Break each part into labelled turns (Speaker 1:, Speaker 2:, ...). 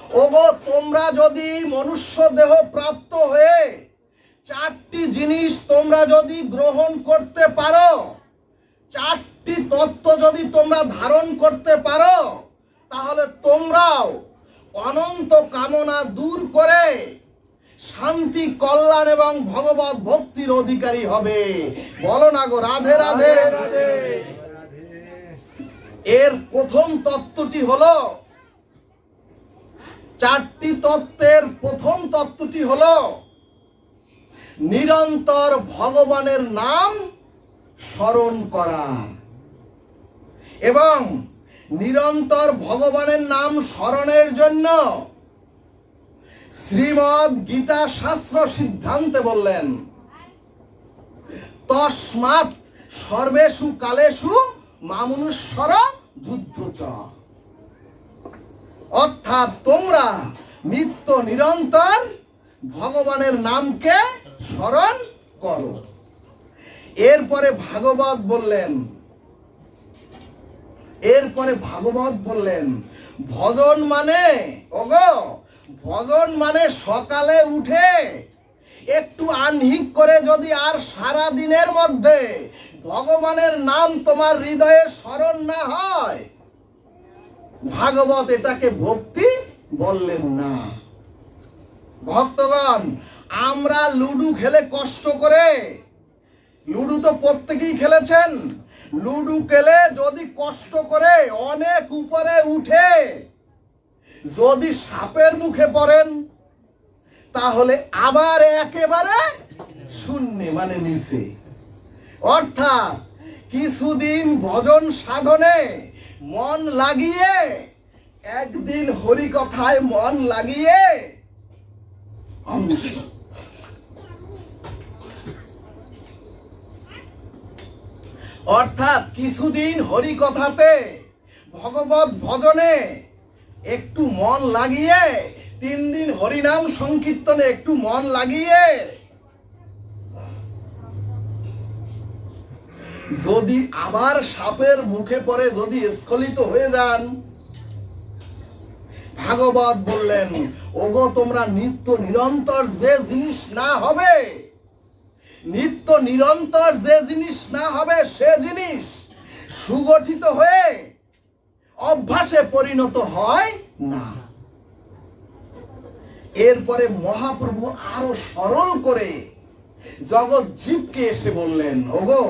Speaker 1: ওগো তোমরা যদি মনুষ্য দেহ প্রাপ্ত হয়ে চারটি জিনিস তোমরা যদি গ্রহণ করতে পারো, চারটি তত্ত্ব যদি তোমরা ধারণ করতে পারো, তাহলে তোমরাও অনন্ত কামনা দূর করে শান্তি, কল্যাণ এবং ভগবত ভক্তির অধিকারী হবে। বলো না গো রাধে রাধে। এর প্রথম তত্ত্বটি হলো, চারটি তত্ত্বের প্রথম তত্ত্বটি হলো নিরন্তর ভগবানের নাম স্মরণ করা। এবং নিরন্তর ভগবানের নাম স্মরণের জন্য শ্রীমদ্ গীতা শাস্ত্র সিদ্ধান্তে বললেন, তস্মাৎ সর্বেষু কালেষু মামনুষ্যর যুদ্ধ চ। অর্থাৎ তোমরা নিত্য নিরন্তর ভগবানের নামকে স্মরণ করো। এরপরে ভাগবত বললেন, ভজন মানে ওগো, ভজন মানে সকালে উঠে একটু আহ্নিক করে যদি আর সারা দিনের মধ্যে ভগবানের নাম তোমার হৃদয়ে স্মরণ না হয়, ভাগবত এটাকে ভক্তি বললেন না। ভক্তগণ, আমরা লুডু খেলে কষ্ট করে, লুডু তো প্রত্যেকেই খেলেছেন, লুডু খেলে যদি কষ্ট করে অনেক উপরে উঠে যদি সাপের মুখে পড়েন, তাহলে আবার একেবারে শূন্য মানে নিচে। অর্থাৎ কিছুদিন ভজন সাধনে মন লাগিয়ে, একদিন হরি কথায় মন লাগিয়ে, অর্থাৎ কিছুদিন হরি কথাতে ভগবত ভজনে একটু মন লাগিয়ে, 3 দিন হরিনাম সংকীর্তনে একটু মন লাগিয়ে যদি আবার সাপের মুখে পড়ে যদি স্খলিত হয়ে যান, ভাগবত বললেন, ওগো তোমরা নিত্য নিরন্তর যে জিনিস না হবে, নিত্য নিরন্তর যে জিনিস না হবে, সে জিনিস সুগঠিত হয়ে অভ্যাসে পরিণত হয় না। এরপরে মহাপ্রভু আরো সরল করে জগৎ জীবকে এসে বললেন, ওগো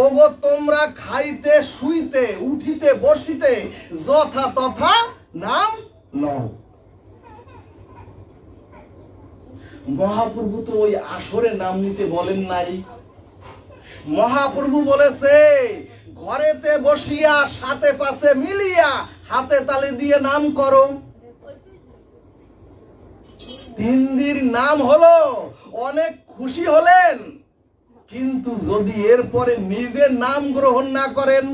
Speaker 1: ওগো তোমরা খাইতে শুইতে উঠিতে বসিতে যথা তথা নাম লও। মহাপ্রভু তো ওই আসরে নাম নিতে বলেন নাই। মহাপ্রভু বলেছে, ঘরেতে বসিয়া সাথে পাশে মিলিয়া হাতে তালি দিয়ে নাম করো। 3 দিন নাম হলো, অনেক খুশি হলেন, কিন্তু যদি এরপরে নিজের নাম গ্রহণ না করেন,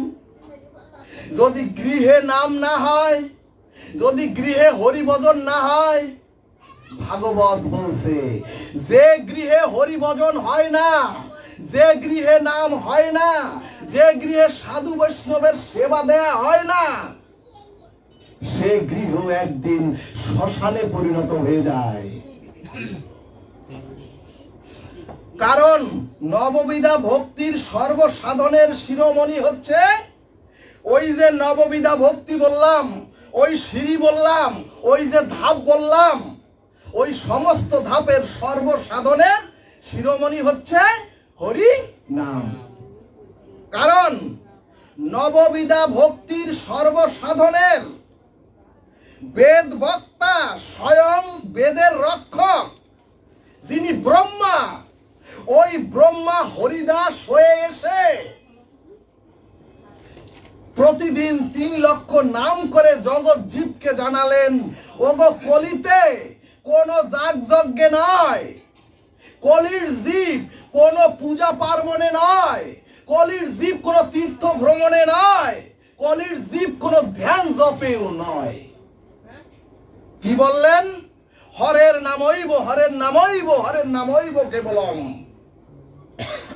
Speaker 1: যদি গৃহে নাম না হয়, যদি গৃহে হরিভজন না হয়, ভাগবত বলছে যে গৃহে হরিভজন হয় না, যে গৃহে নাম হয় না, যে গৃহে সাধু বৈষ্ণবের সেবা দেয়া হয় না, সে গৃহ একদিন শ্মশানে পরিণত হয়ে যায়। কারণ নববিধা ভক্তির সর্বসাধনের শিরোমণি হচ্ছে ওই যে নববিধা ভক্তি বললাম, ওই সিঁড়ি বললাম, ওই যে ধাপ বললাম, ওই সমস্ত ধাপের সর্বসাধনের শিরোমণি হচ্ছে হরি নাম। কারণ নববিধা ভক্তির সর্বসাধনের বেদ বক্তা, স্বয়ং বেদের রক্ষক যিনি ব্রহ্মা, ওই ব্রহ্মা হরিদাস হয়ে এসে প্রতিদিন 3 লক্ষ নাম করে জগৎ জীবকে জানালেন, ওগো কলিতে কোন যাগযজ্ঞে নয়, কলির জীব কোন পূজা পার্বণে নয়, কলির জীব কোন তীর্থ ভ্রমণে নয়, কলির জীব কোন ধ্যান জপেও নয়। কি বললেন? হরের নামইব, হরের নামইব, হরের নামইব কেবলম।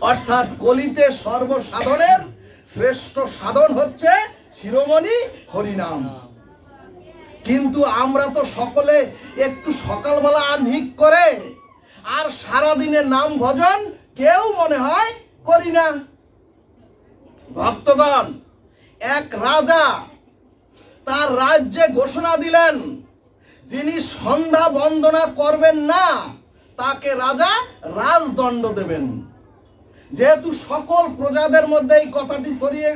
Speaker 1: অর্থাৎ কলিতে সর্বসাধনের শ্রেষ্ঠ সাধন হচ্ছে শিরোমণি হরিনাম। কিন্তু আমরা তো সকলে একটু সকালবেলা আহ্নিক করে আর সারাদিনের নাম ভজন কেউ মনে হয় করি না। ভক্তগণ, এক রাজা তার রাজ্যে ঘোষণা দিলেন, যিনি সন্ধ্যা বন্দনা করবেন না তাকে রাজা রাজদণ্ড দেবেন। যেহেতু সকল প্রজাদের মধ্যে এই কথাটি ছড়িয়ে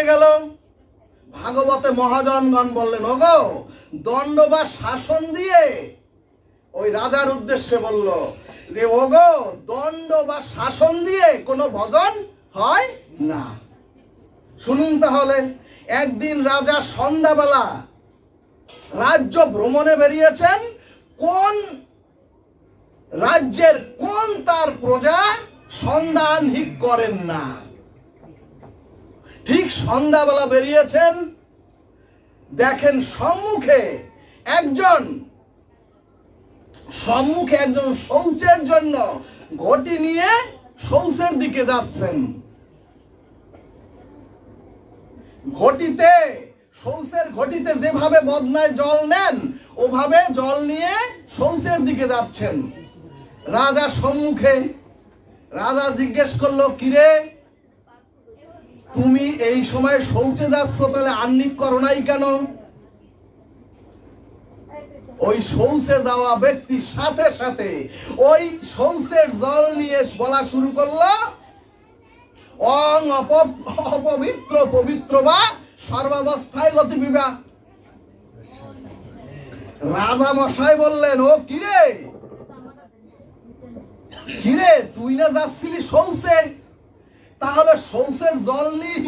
Speaker 1: গেল, ভাগবতে মহাজনগণ বললেন, ওগো, দণ্ড বা শাসন দিয়ে ওই রাজার উদ্দেশ্যে বলল যে, ওগো, দণ্ড বা শাসন দিয়ে কোনো ভজন হয় না। শুনুন তাহলে, একদিন রাজা সন্ধ্যাবেলা রাজ্য ভ্রমণে বেরিয়েছেন। কোন রাজ্যের কোন তার প্রজা সন্ধ্যা আহ্নিক করেন না? ঠিক সন্ধ্যাবেলা বেরিয়েছেন, দেখেন সম্মুখে একজন শৌচের জন্য ঘটি নিয়ে শৌচের দিকে যাচ্ছেন। শৌচের ঘটিতে যেভাবে বদনায় জল নেন, ওভাবে জল নিয়ে শৌচের দিকে যাচ্ছেন। রাজা সম্মুখে। রাজা জিজ্ঞেস করলো, কিরে, তুমি এই সময় শৌচে যাচ্ছ, তাহলে আহ্নিক করো নাই কেন? ওই শৌচে যাওয়া ব্যক্তির সাথে সাথে ওই শৌচের জল নিয়ে বলা শুরু করলো, অং অপবিত্র পবিত্র বা সর্বাবস্থায় গতি বিবাহ। রাজা মশাই বললেন, ও কিরে, তুই না যাচ্ছিলি শৌচে, তাহলে শৌচের জল নিয়ে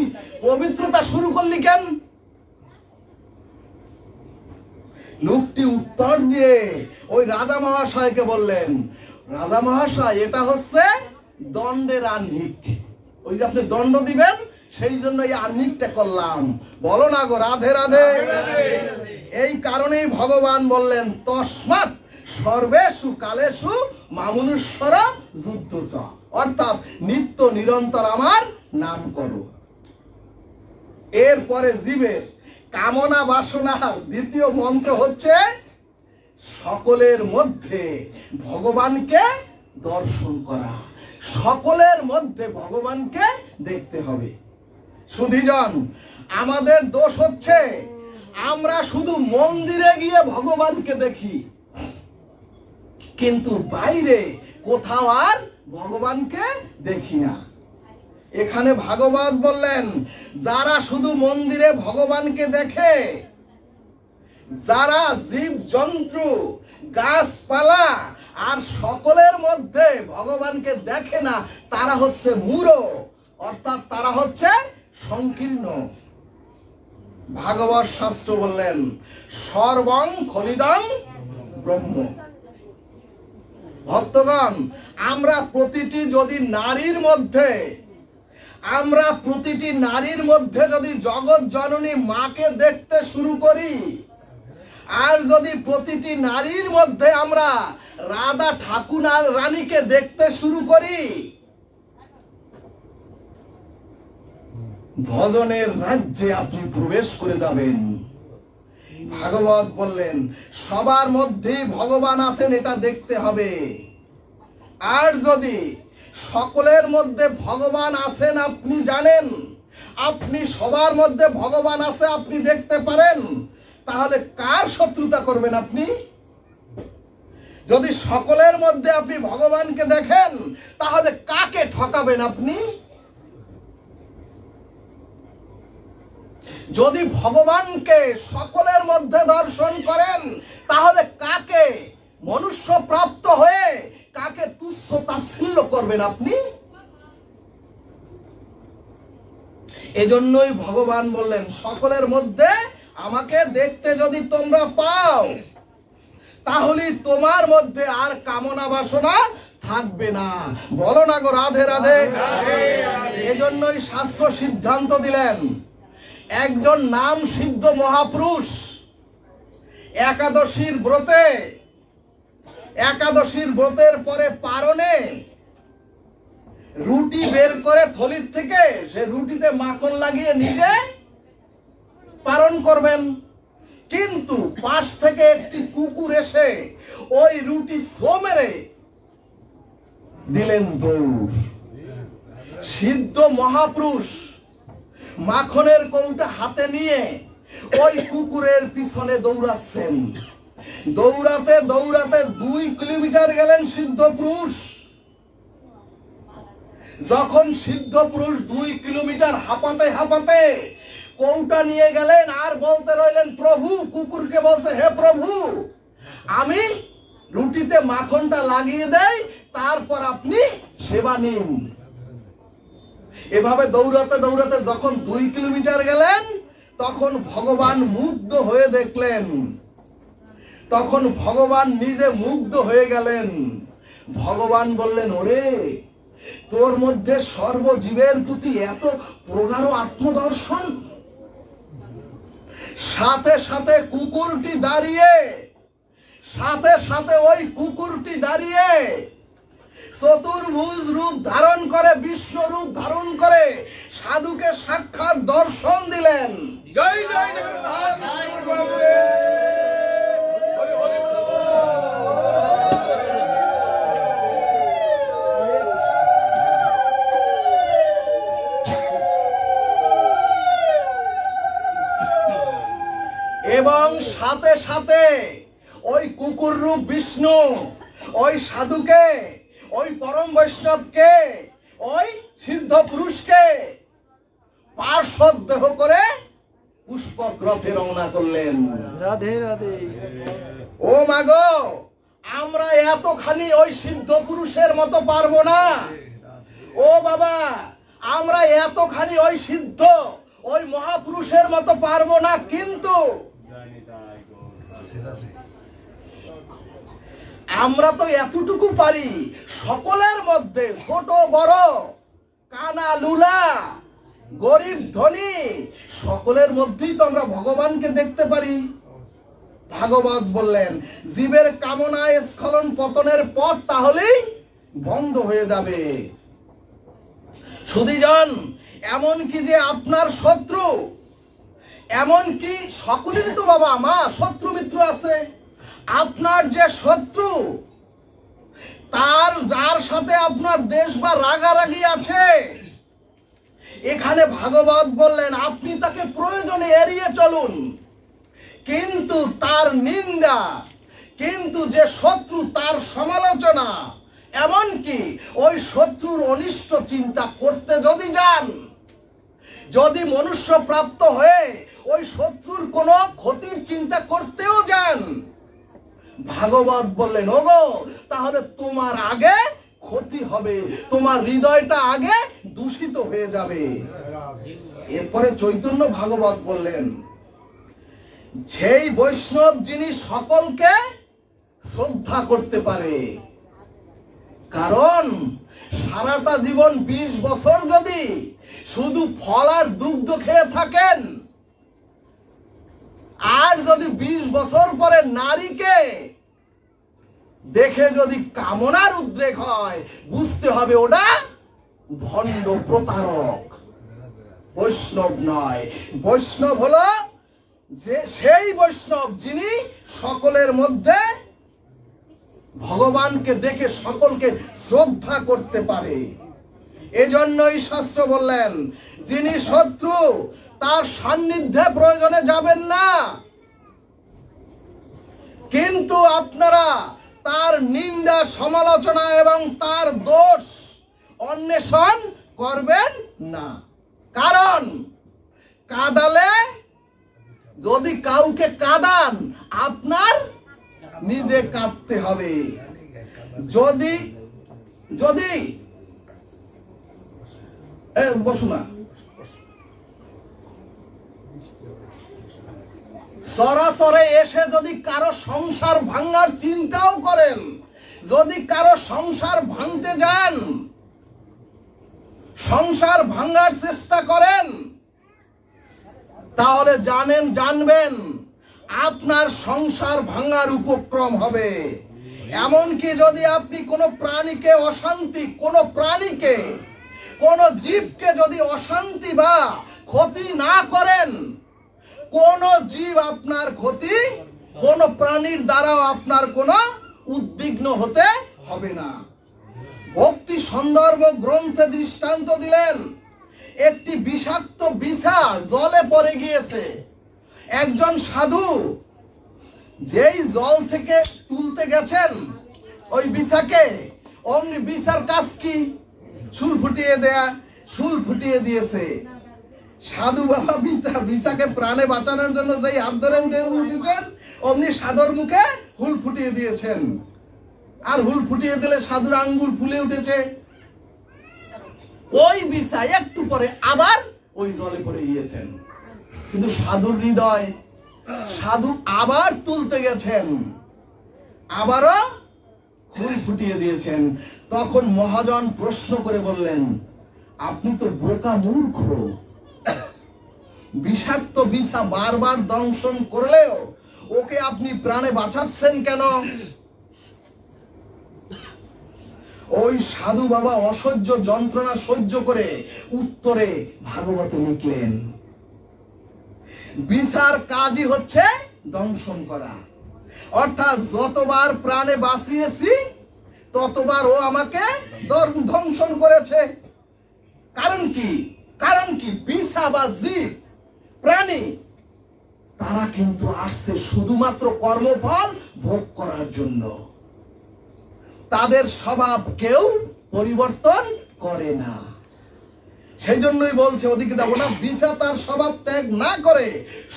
Speaker 1: পবিত্রতা শুরু করলি কেন? লোকটি উত্তর দিয়ে ওই রাজা মহাশয়কে বললেন, রাজা মহাশয়, এটা হচ্ছে দণ্ডের আহ্নিক। ওই যে আপনি দণ্ড দিবেন, সেই জন্য এই আহ্নিকটা করলাম। বলো না গো, রাধে রাধে। এই কারণেই ভগবান বললেন, তস্মাৎ সর্বেষু কালেষু মামনুষ্যর যুদ্ধ চ, অর্থাৎ নিত্য নিরন্তর আমার নাম করো। এরপরে জীবের কামনা বাসনার দ্বিতীয় মন্ত্র হচ্ছে সকলের মধ্যে ভগবানকে দর্শন করা, সকলের মধ্যে ভগবানকে দেখতে হবে। সুধীজন, আমাদের দোষ হচ্ছে আমরা শুধু মন্দিরে গিয়ে ভগবানকে দেখি, কিন্তু বাইরে কোথাও আর ভগবানকে দেখি না। এখানে ভাগবত বললেন, যারা শুধু মন্দিরে ভগবানকে দেখে, যারা জীব জন্তু গাছপালা আর সকলের মধ্যে ভগবানকে দেখে না, তারা হচ্ছে মূঢ়, অর্থাৎ তারা হচ্ছে সংকীর্ণ। ভাগবত শাস্ত্র বললেন, সর্বং খলিদং ব্রহ্ম। ভক্তগণ, আমরা প্রতিটি নারীর মধ্যে যদি জগৎ জননী মাকে দেখতে শুরু করি, আর যদি প্রতিটি নারীর মধ্যে আমরা রাধা ঠাকুর আর রানীকে দেখতে শুরু করি, ভজনের রাজ্যে আপনি প্রবেশ করে যাবেন। ভাগবত বললেন, সবার মধ্যেই ভগবান আছেন, এটা দেখতে হবে। আর যদি সকলের মধ্যে ভগবান আছেন আপনি জানেন, আপনি সবার মধ্যে ভগবান আছে আপনি দেখতে পারেন, তাহলে কার শত্রুতা করবেন আপনি? যদি সকলের মধ্যে আপনি ভগবানকে দেখেন, তাহলে কাকে ঠকাবেন আপনি? যদি ভগবানকে সকলের মধ্যে দর্শন করেন, তাহলে কাকে মনুষ্য প্রাপ্ত হয়ে কাকে তুচ্ছ তাচ্ছিল্য করবেন আপনি? এজন্যই ভগবান বললেন, সকলের মধ্যে আমাকে দেখতে যদি তোমরা পাও, তাহলে তোমার মধ্যে আর কামনা বাসনা থাকবে না। বলো না গো, রাধে রাধে। এজন্যই শাস্ত্র সিদ্ধান্ত দিলেন, একজন নাম সিদ্ধ মহাপুরুষ একাদশীর ব্রতের পরে পারণে রুটি বের করে থলির থেকে সে রুটিতে মাখন লাগিয়ে নিজে পালন করবেন। কিন্তু পাশ থেকে একটি কুকুর এসে ওই রুটি ছো মেরে দিলেন দৌড়। সিদ্ধ মহাপুরুষ মাখনের কৌটা হাতে নিয়ে ওই কুকুরের পিছনে দৌড়াচ্ছেন। দৌড়াতে দৌড়াতে 2 কিলোমিটার গেলেন সিদ্ধ পুরুষ। যখন সিদ্ধ পুরুষ 2 কিলোমিটার হাঁপাতে হাঁপাতে কৌটা নিয়ে গেলেন আর বলতে রইলেন প্রভু, কুকুরকে বলছে, হে প্রভু, আমি রুটিতে মাখনটা লাগিয়ে দেই, তারপর আপনি সেবা নিন। এভাবে দৌড়াতে দৌড়াতে যখন 2 কিলোমিটার গেলেন তখন ভগবান মুগ্ধ হয়ে দেখলেন, তখন ভগবান নিজে মুগ্ধ হয়ে গেলেন। ভগবান বললেন, ওরে, তোর মধ্যে সর্বজীবের প্রতি এত প্রগাঢ় আত্মদর্শন। সাথে সাথে কুকুরটি দাঁড়িয়ে, সাথে সাথে ওই কুকুরটি দাঁড়িয়ে চতুর্ভুজ রূপ ধারণ করে, বিষ্ণু রূপ ধারণ করে সাধুকে সাক্ষাৎ দর্শন দিলেন।
Speaker 2: জয় জয় জগন্নাথ।
Speaker 1: এবং সাথে সাথে ওই কুকুর রূপ বিষ্ণু ওই সাধুকে, ওই পরম বৈষ্ণবকে, ওই সিদ্ধ পুরুষকে পার্শ্বদেহ করে পুষ্পক রথে রওনা করলেন।
Speaker 2: রাধে রাধে।
Speaker 1: ও মাগো, আমরা এতখানি ওই সিদ্ধ পুরুষের মতো পারবো না। ও বাবা, আমরা এতখানি ওই সিদ্ধ, ওই মহাপুরুষের মতো পারবো না, কিন্তু আমরা তো এতটুকু পারি। সকলের মধ্যে ছোট বড়, কানা লুলা, গরিব ধনী, সকলের মধ্যেই তো আমরা ভগবানকে দেখতে পারি। ভাগবত বললেন, জীবের কামনায় স্খলন পতনের পথ তাহলেই বন্ধ হয়ে যাবে। সুধীজন, এমন কি যে আপনার শত্রু, এমন কি সকলেরই তো বাবা মা শত্রু মিত্র আছে। আপনার যে শত্রু, তার যার সাথে আপনার দেশ বা রাগারাগি আছে, এখানে ভাগবত বললেন আপনি তাকে প্রয়োজনে এড়িয়ে চলুন, কিন্তু তার নিন্দা, কিন্তু যে শত্রু তার সমালোচনা, এমনকি ওই শত্রুর অনিষ্ট চিন্তা করতে যদি যান, যদি মনুষ্য প্রাপ্ত হয়ে ওই শত্রুর কোনো ক্ষতির চিন্তা করতেও যান, ভাগবত বললেন, ওগো, তাহলে তোমার আগে ক্ষতি হবে, তোমার হৃদয়টা আগে দূষিত হয়ে যাবে। এরপরে চৈতন্য ভাগবত বললেন, সেই বৈষ্ণব যিনি সকলকে শ্রদ্ধা করতে পারে। কারণ সারাটা জীবন 20 বছর যদি শুধু ফল আর দুগ্ধ খেয়ে থাকেন, আর যদি 20 বছর পরে নারীকে দেখে যদি কামনার উদ্রেক হয়, বুঝতে হবে ওটা ভণ্ড প্রতারক, বৈষ্ণব নয়। বৈষ্ণব হলো যে সেই বৈষ্ণব যিনি সকলের মধ্যে ভগবানকে দেখে সকলকে শ্রদ্ধা করতে পারে। এজন্যই শাস্ত্র বললেন, যিনি শত্রু তার সান্নিধ্যে প্রয়োজনে যাবেন না, কিন্তু আপনারা তার নিন্দা, সমালোচনা এবং তার দোষ অন্বেষণ করবেন না। কারণ কাঁদালে, যদি কাউকে কাঁদান, আপনার নিজে কাঁদতে হবে। যদি যদি বসো না, সরাসরি এসে যদি কারো সংসার ভাঙার চিন্তাও করেন, যদি কারো সংসার ভাঙতে যান, সংসার ভাঙার চেষ্টা করেন, তাহলে জানবেন আপনার সংসার ভাঙার উপক্রম হবে। এমনকি যদি আপনি কোনো প্রাণীকে অশান্তি, কোনো প্রাণীকে, কোন জীবকে যদি অশান্তি বা ক্ষতি না করেন, কোন জীব আপনার ক্ষতি, কোন প্রাণীর দ্বারাও আপনার কোনো উদ্বিগ্ন হতে হবে না। ভক্তি সন্দর্ভ গ্রন্থে দৃষ্টান্ত দিলেন, একটি বিষাক্ত বিছা জলে পড়ে গিয়েছে। একজন সাধু যেই জল থেকে তুলতে গেছেন ওই বিছাকে, অমনি বিছার কাজ কি? শুল ফুটিয়ে দেয়া। শুল ফুটিয়ে দিয়েছে। সাধু বাবা বিছাকে প্রাণে বাঁচানোর জন্য যেই হাত ধরে উঠেছেন, অমনি সাধুর মুখে হুল ফুটিয়ে দিয়েছেন। আর হুল ফুটিয়ে দিলে সাধুর আঙ্গুল ফুলে উঠেছে। ওই বিছা একটু পরে আবার ওই জলে পড়ে গিয়েছেন। কিন্তু সাধুর হৃদয়, সাধু আবার তুলতে গেছেন, আবারও হুল ফুটিয়ে দিয়েছেন। তখন মহাজন প্রশ্ন করে বললেন, আপনি তো বোকা মূর্খ, বিষাক্ত বিছা বারবার দংশন করলেও ওকে আপনি প্রাণে বাঁচাচ্ছেন কেন? ওই সাধু বাবা অসহ্য যন্ত্রণা সহ্য করে উত্তরে ভাগবতে লিখলেন, বিচার কাজই হচ্ছে দংশন করা। অর্থাৎ যতবার প্রাণে বাঁচিয়েছি ততবার ও আমাকে ধ্বংসন করেছে। কারণ কি? কারণ কি? বিছা বা জীব প্রাণী তারা কিন্তু আসছে শুধুমাত্র কর্মফল ভোগ করার জন্য। তাদের স্বভাব কেউ পরিবর্তন করে না। সেই জন্যই বলছে, ওদিকে যাব না, বিছা তার স্বভাব ত্যাগ না করে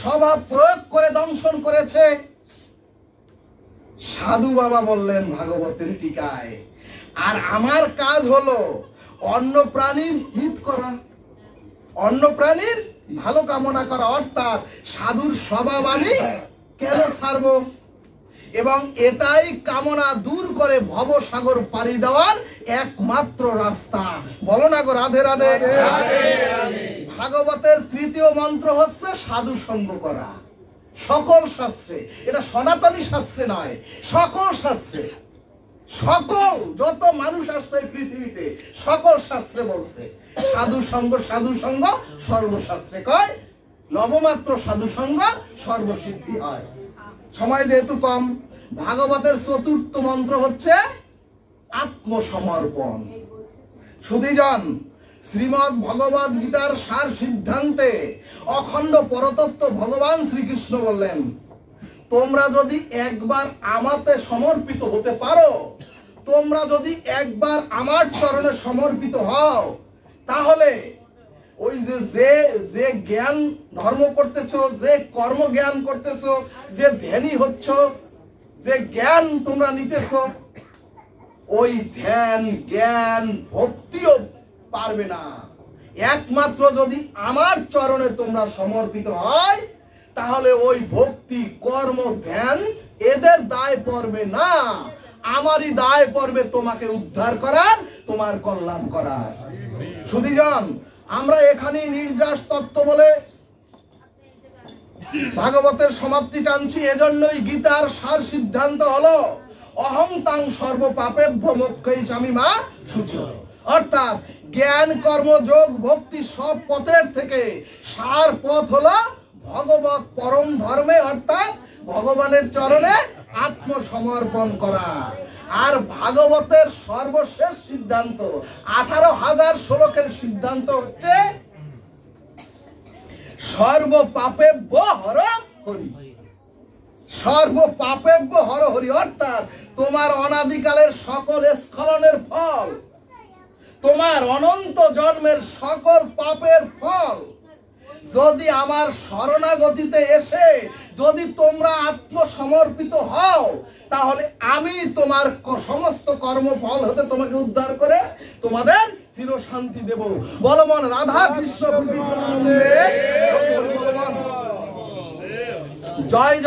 Speaker 1: স্বভাব প্রয়োগ করে দংশন করেছে। সাধু বাবা বললেন ভাগবতের টিকায়, আর আমার কাজ হলো অন্য প্রাণীর হিত করা, অন্য প্রাণীর ভালো কামনা করা। অর্থাৎ সাধুর স্বভাব আমি কেন ছাড়ব? এবং এটাই কামনা দূর করে ভবসাগর পাড়ি দেওয়ার একমাত্র রাস্তা। বলো না গো রাধে রাধে। ভাগবতের তৃতীয় মন্ত্র হচ্ছে সাধু সঙ্গ করা। সকল শাস্ত্রে, এটা সনাতনী শাস্ত্রে নয়, সকল শাস্ত্রে, সকল যত মানুষ আসছে পৃথিবীতে সকল শাস্ত্রে বলছে সাধু সঙ্গ, সাধু সঙ্গ সর্বশাস্ত্রে কয়, লবমাত্র সাধু সঙ্গ সর্বসিদ্ধি হয়। সময় যেহেতু কম, ভাগবতের চতুর্থ মন্ত্র হচ্ছে আত্মসমর্পণ। সুধীজন, শ্রীমদ্ ভগবদ গীতার সার সিদ্ধান্তে অখণ্ড পরতত্ত্ব ভগবান শ্রীকৃষ্ণ বললেন, তোমরা যদি একবার আমাতে সমর্পিত হতে পারো, তোমরা যদি একবার আমার চরণে সমর্পিত হও, তাহলে ওই যে জ্ঞান ধর্ম করতেছো, যে কর্ম জ্ঞান করতেছো, যে ধ্যানী হচ্ছ, যে জ্ঞান তোমরা নিতেছো, ওই ধ্যান জ্ঞান ভক্তিও পারবে না। একমাত্র যদি আমার চরণে তোমরা সমর্পিত হয়, তাহলে ওই ভক্তি কর্ম ধ্যান এদের দায় পড়বে না, আমারই দায় পড়বে তোমাকে উদ্ধার করার, তোমার কল্যাণ করার। সুধীজন, আমরা এখানে নির্যাস তত্ত্ব বলে ভাগবতের সমাপ্তি টানছি। এজন্যই গীতার সার সিদ্ধান্ত হলো অহং তাং সর্ব পাপেভ্য মোক্ষয়িষ্যামি মা শুচি। অর্থাৎ জ্ঞান কর্ম যোগ ভক্তি সব পথের থেকে সার পথ হলো ভগবত পরম ধর্মে, অর্থাৎ ভগবানের চরণে আত্মসমর্পণ করা। আর ভাগবতের সর্বশেষ সিদ্ধান্ত 18,000 শ্লোকের সিদ্ধান্ত হচ্ছে সর্ব পাপেভ্য হর হরি। সর্ব পাপেভ্য হর হরি অর্থাৎ তোমার অনাদিকালের সকল স্খলনের ফল, তোমার অনন্ত জন্মের সকল পাপের ফল যদি আমার শরণাগতিতে এসে যদি তোমরা আত্মসমর্পিত হও, তাহলে আমি তোমার সমস্ত কর্মফল হতে তোমাকে উদ্ধার করে তোমাদের চিরশান্তি দেব। বলো মন রাধা কৃষ্ণ জয়।